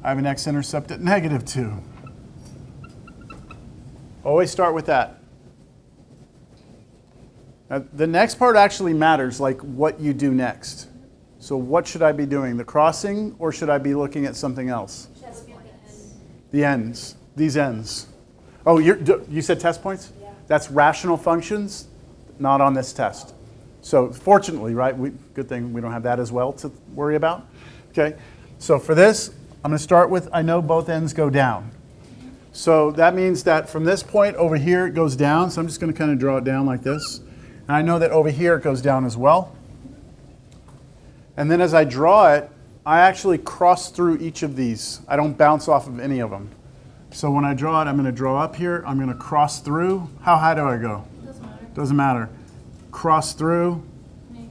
I have an x-intercept at -2. Always start with that. Now, the next part actually matters, like what you do next. So what should I be doing? The crossing, or should I be looking at something else? Test points. The ends. These ends. Oh, you said test points? Yeah. That's rational functions, not on this test. So fortunately, right, good thing we don't have that as well to worry about. Okay, so for this, I'm going to start with, I know both ends go down. So that means that from this point over here, it goes down. So I'm just going to kind of draw it down like this. And I know that over here, it goes down as well. And then as I draw it, I actually cross through each of these. I don't bounce off of any of them. So when I draw it, I'm going to draw up here. I'm going to cross through. How high do I go? Doesn't matter. Doesn't matter. Cross through.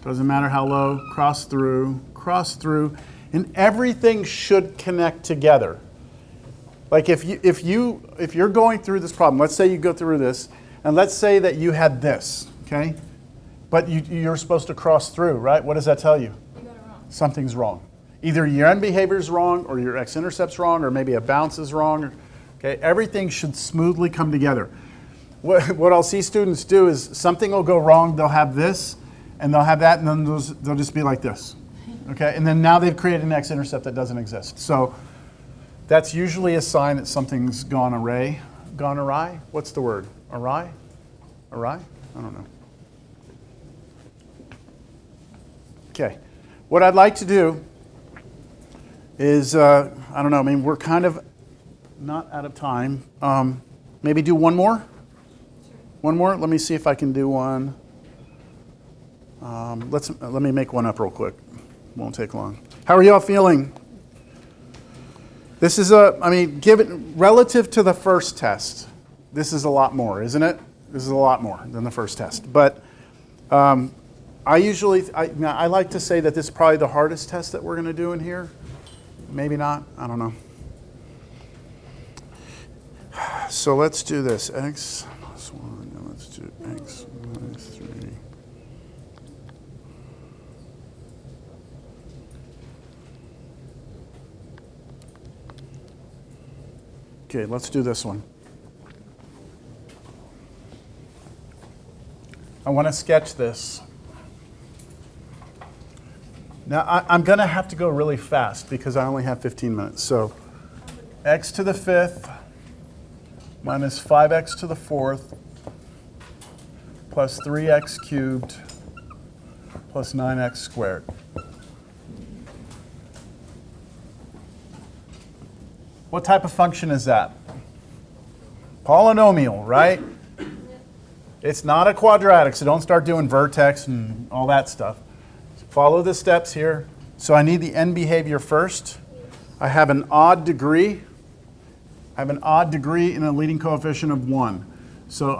Doesn't matter how low. Cross through. Cross through. And everything should connect together. Like if you're going through this problem, let's say you go through this, and let's say that you had this, okay? But you're supposed to cross through, right? What does that tell you? You got it wrong. Something's wrong. Either your end behavior is wrong, or your x-intercept's wrong, or maybe a bounce is wrong. Okay, everything should smoothly come together. What I'll see students do is something will go wrong. They'll have this, and they'll have that, and then they'll just be like this. Okay, and then now they've created an x-intercept that doesn't exist. So that's usually a sign that something's gone awry. Gone awry? What's the word? Awry? Awry? I don't know. Okay, what I'd like to do is, I don't know, I mean, we're kind of not out of time. Maybe do one more? Sure. One more? Let me see if I can do one. Let me make one up real quick. Won't take long. How are y'all feeling? This is relative to the first test, this is a lot more, isn't it? This is a lot more than the first test. But I like to say that this is probably the hardest test that we're going to do in here. Maybe not. I don't know. So let's do this. X plus 1. And let's do x minus 3. Okay, let's do this one. I want to sketch this. Now, I'm going to have to go really fast because I only have 15 minutes. So x to the 5th minus 5x to the 4th plus 3x cubed plus 9x squared. What type of function is that? Polynomial, right? It's not a quadratic, so don't start doing vertex and all that stuff. Follow the steps here. So I need the end behavior first. I have an odd degree. I have an odd degree and a leading coefficient of 1. So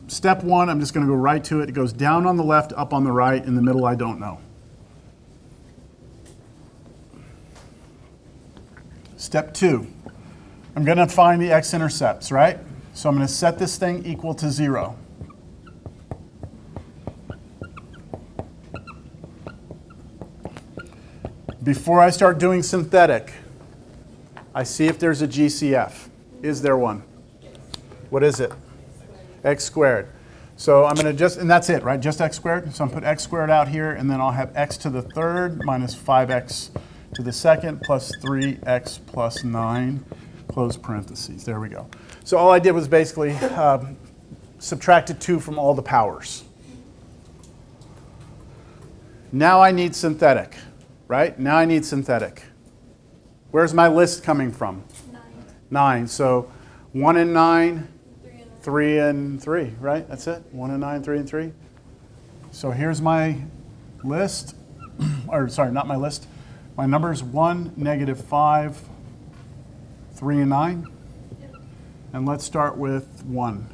step 1, I'm just going to go right to it. It goes down on the left, up on the right. In the middle, I don't know. Step 2, I'm going to find the x-intercepts, right? So I'm going to set this thing equal to 0. Before I start doing synthetic, I see if there's a GCF. Is there one? What is it? X squared. So I'm going to just, and that's it, right? Just x squared. So I'm going to put x squared out here, and then I'll have x to the 3rd minus 5x to the 2nd plus 3x plus 9, close parentheses. There we go. So all I did was basically subtracted 2 from all the powers. Now I need synthetic, right? Now I need synthetic. Where's my list coming from? 9. So 1 and 9, 3 and 3, right? That's it? 1 and 9, 3 and 3. So here's my list, or sorry, not my list. My numbers 1, -5, 3 and 9. And let's start with 1.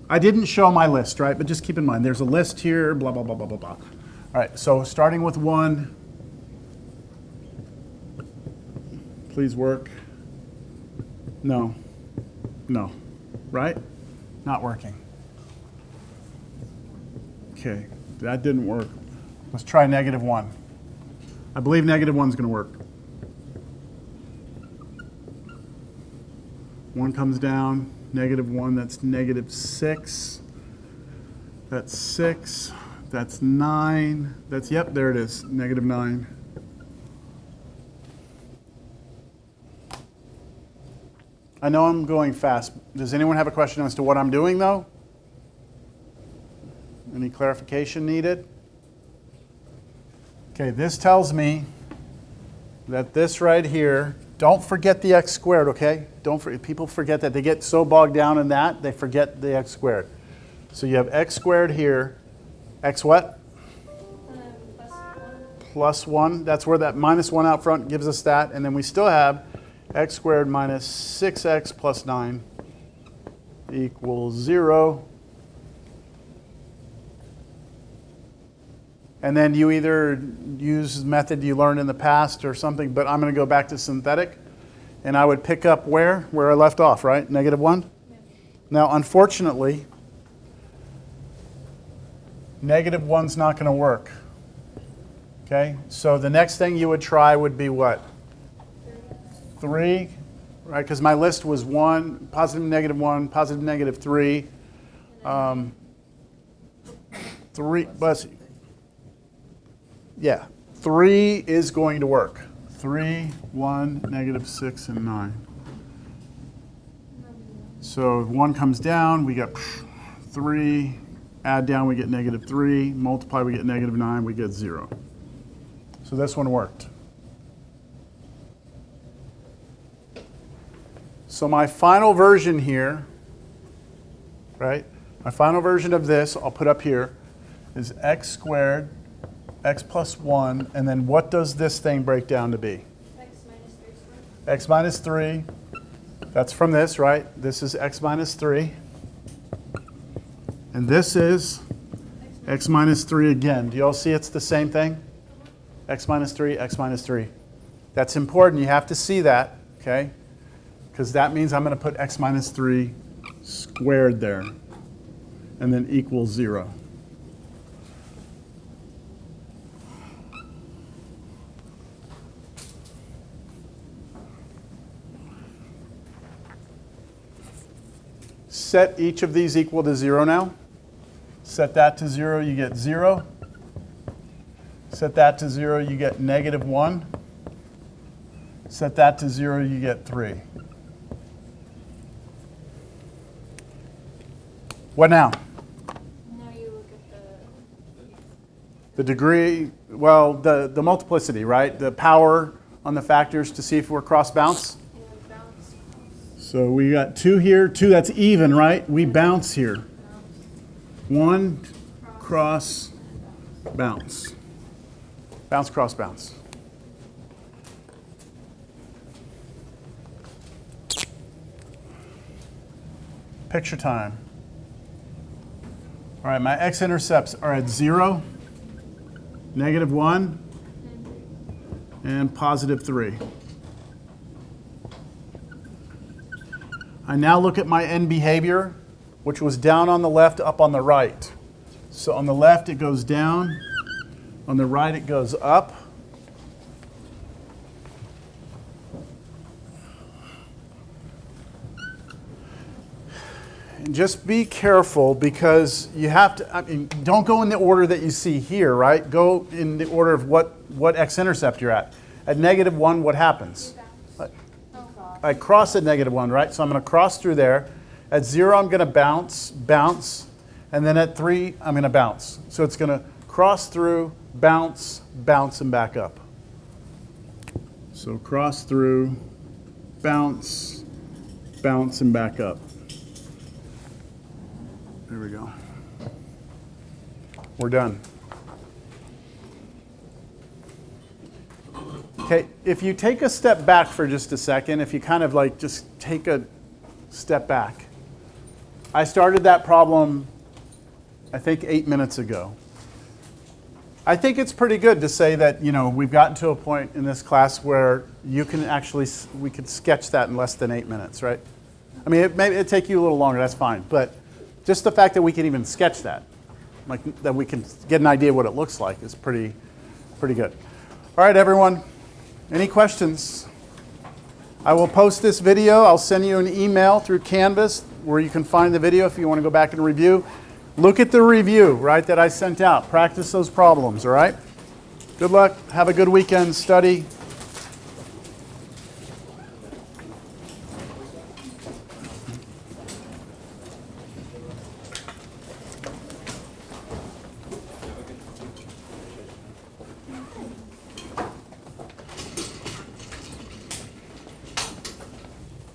I didn't show my list, right? But just keep in mind, there's a list here, blah, blah, blah, blah, blah, blah. All right, so starting with 1. Please work. No. No. Right? Not working. Okay, that didn't work. Let's try -1. I believe -1 is going to work. 1 comes down, -1, that's -6. That's 6. That's 9. That's, yep, there it is, -9. I know I'm going fast. Does anyone have a question as to what I'm doing, though? Any clarification needed? Okay, this tells me that this right here, don't forget the x squared, okay? People forget that. They get so bogged down in that, they forget the x squared. So you have x squared here. X what? Plus 1. That's where that -1 out front gives us that. And then we still have x squared minus 6x plus 9 equals 0. And then you either use the method you learned in the past or something, but I'm going to go back to synthetic. And I would pick up where I left off, right? -1? Yeah. Now, unfortunately, -1's not going to work. Okay? So the next thing you would try would be what? 3, right? Because my list was 1, positive -1, positive -3. 3, but yeah, 3 is going to work. 3, 1, -6, and 9. So if 1 comes down, we get 3. Add down, we get -3. Multiply, we get -9. We get 0. So this one worked. So my final version here, right? My final version of this, I'll put up here, is x squared, x plus 1, and then what does this thing break down to be? X minus 3 squared. X minus 3. That's from this, right? This is x minus 3. And this is x minus 3 again. Do you all see it's the same thing? X minus 3, x minus 3. That's important. You have to see that, okay? Because that means I'm going to put x minus 3 squared there, and then equals 0. Set each of these equal to 0 now. Set that to 0, you get 0. Set that to 0, you get -1. Set that to 0, you get 3. What now? Now you look at The degree, well, the multiplicity, right? The power on the factors to see if we're cross bounce. bounce. So we got 2 here, 2, that's even, right? We bounce here. 1, cross, bounce. Bounce, cross, bounce. Picture time. All right, my x-intercepts are at 0, -1, and +3. I now look at my end behavior, which was down on the left, up on the right. So on the left, it goes down. On the right, it goes up. And just be careful because you have to, I mean, don't go in the order that you see here, right? Go in the order of what x-intercept you're at. At -1, what happens? I cross at -1, right? So I'm going to cross through there. At 0, I'm going to bounce, and then at 3, I'm going to bounce. So it's going to cross through, bounce, and back up. So cross through, bounce, and back up. There we go. We're done. Okay, if you take a step back for just a second, if you kind of like just take a step back. I started that problem, I think, 8 minutes ago. I think it's pretty good to say that, you know, we've gotten to a point in this class where you can actually, we could sketch that in less than 8 minutes, right? I mean, it'd take you a little longer, that's fine. But just the fact that we can even sketch that, like that we can get an idea what it looks like is pretty good. All right, everyone. Any questions? I will post this video. I'll send you an email through Canvas where you can find the video if you want to go back and review. Look at the review, right, that I sent out. Practice those problems, all right? Good luck. Have a good weekend. Study.